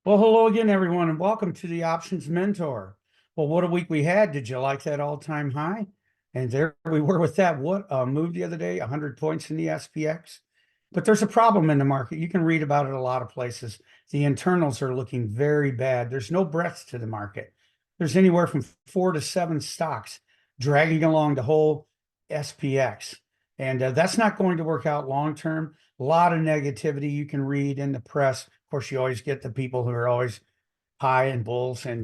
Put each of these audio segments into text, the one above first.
Well, hello again, everyone, and welcome to the Options Mentor. Well, what a week we had. Did you like that all-time high? And there we were with that. What a move the other day, 100 points in the SPX. But there's a problem in the market. You can read about it a lot of places. The internals are looking very bad. There's no breadth to the market. There's anywhere from 4 to 7 stocks dragging along the whole SPX. And that's not going to work out long term. A lot of negativity you can read in the press. Of course, you always get the people who are always high and bulls and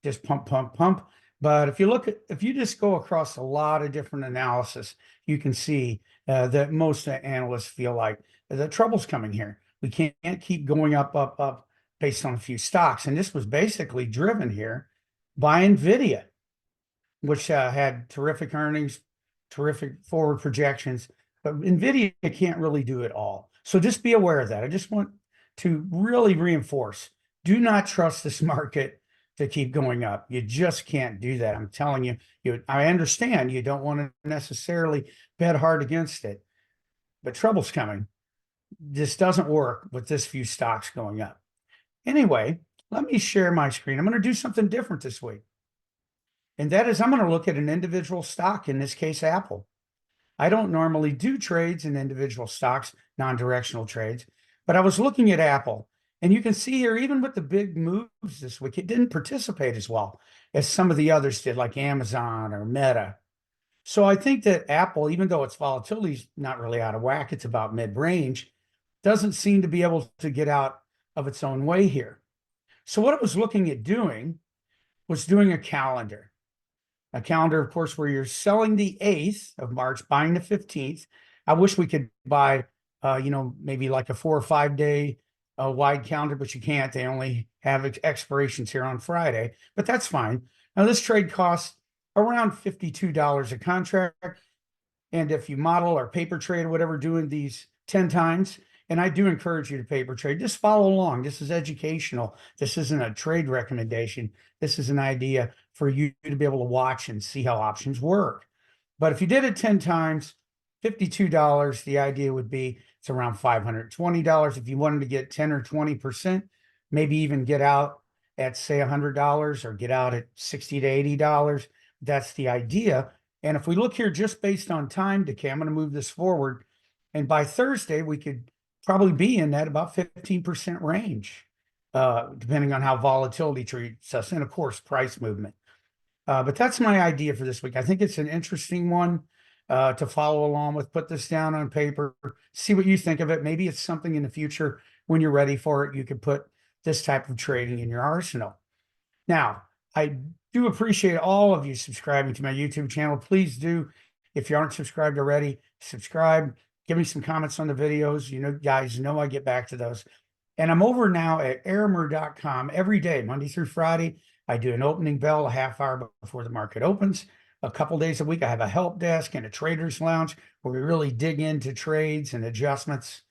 just pump, pump, pump. But if you just go across a lot of different analysis, you can see that most analysts feel like the trouble's coming here. We can't keep going up, up, up based on a few stocks. And this was basically driven here by NVIDIA, which had terrific earnings, terrific forward projections, but NVIDIA can't really do it all. So just be aware of that. I just want to really reinforce, do not trust this market to keep going up. You just can't do that. I'm telling you, I understand you don't want to necessarily bet hard against it, but trouble's coming. This doesn't work with this few stocks going up. Anyway, let me share my screen. I'm going to do something different this week. And that is, I'm going to look at an individual stock, in this case, Apple. I don't normally do trades in individual stocks, non-directional trades, but I was looking at Apple. And you can see here, even with the big moves this week, it didn't participate as well as some of the others did, like Amazon or Meta. So I think that Apple, even though its volatility is not really out of whack, it's about mid-range, doesn't seem to be able to get out of its own way here. So what I was looking at doing was doing a calendar. A calendar, of course, where you're selling the 8th of March, buying the 15th. I wish we could buy, maybe like a 4 or 5 day wide calendar, but you can't. They only have expirations here on Friday, but that's fine. Now, this trade costs around $52 a contract. And if you model or paper trade or whatever, doing these 10 times, and I do encourage you to paper trade, just follow along. This is educational. This isn't a trade recommendation. This is an idea for you to be able to watch and see how options work. But if you did it 10 times, $52, the idea would be it's around $520. If you wanted to get 10 or 20%, maybe even get out at, say, $100 or get out at $60 to $80, that's the idea. And if we look here just based on time decay, I'm going to move this forward. And by Thursday, we could probably be in that about 15% range, depending on how volatility treats us, and of course, price movement. But that's my idea for this week. I think it's an interesting one to follow along with. Put this down on paper, see what you think of it. Maybe it's something in the future when you're ready for it. You could put this type of trading in your arsenal. Now, I do appreciate all of you subscribing to my YouTube channel. Please do. If you aren't subscribed already, subscribe. Give me some comments on the videos. Guys know I get back to those. And I'm over now at aramer.com every day, Monday through Friday. I do an opening bell a half hour before the market opens. A couple days a week, I have a help desk and a trader's lounge where we really dig into trades and adjustments.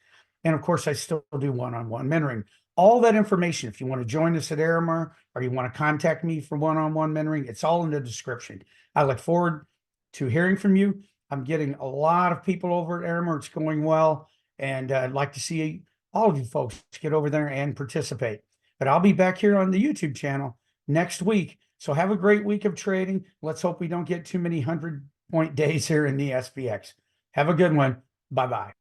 And of course, I still do one-on-one mentoring. All that information, if you want to join us at Aramer or you want to contact me for one-on-one mentoring, it's all in the description. I look forward to hearing from you. I'm getting a lot of people over at Aramer. It's going well. And I'd like to see all of you folks get over there and participate. But I'll be back here on the YouTube channel next week. So have a great week of trading. Let's hope we don't get too many 100-point days here in the SPX. Have a good one. Bye-bye.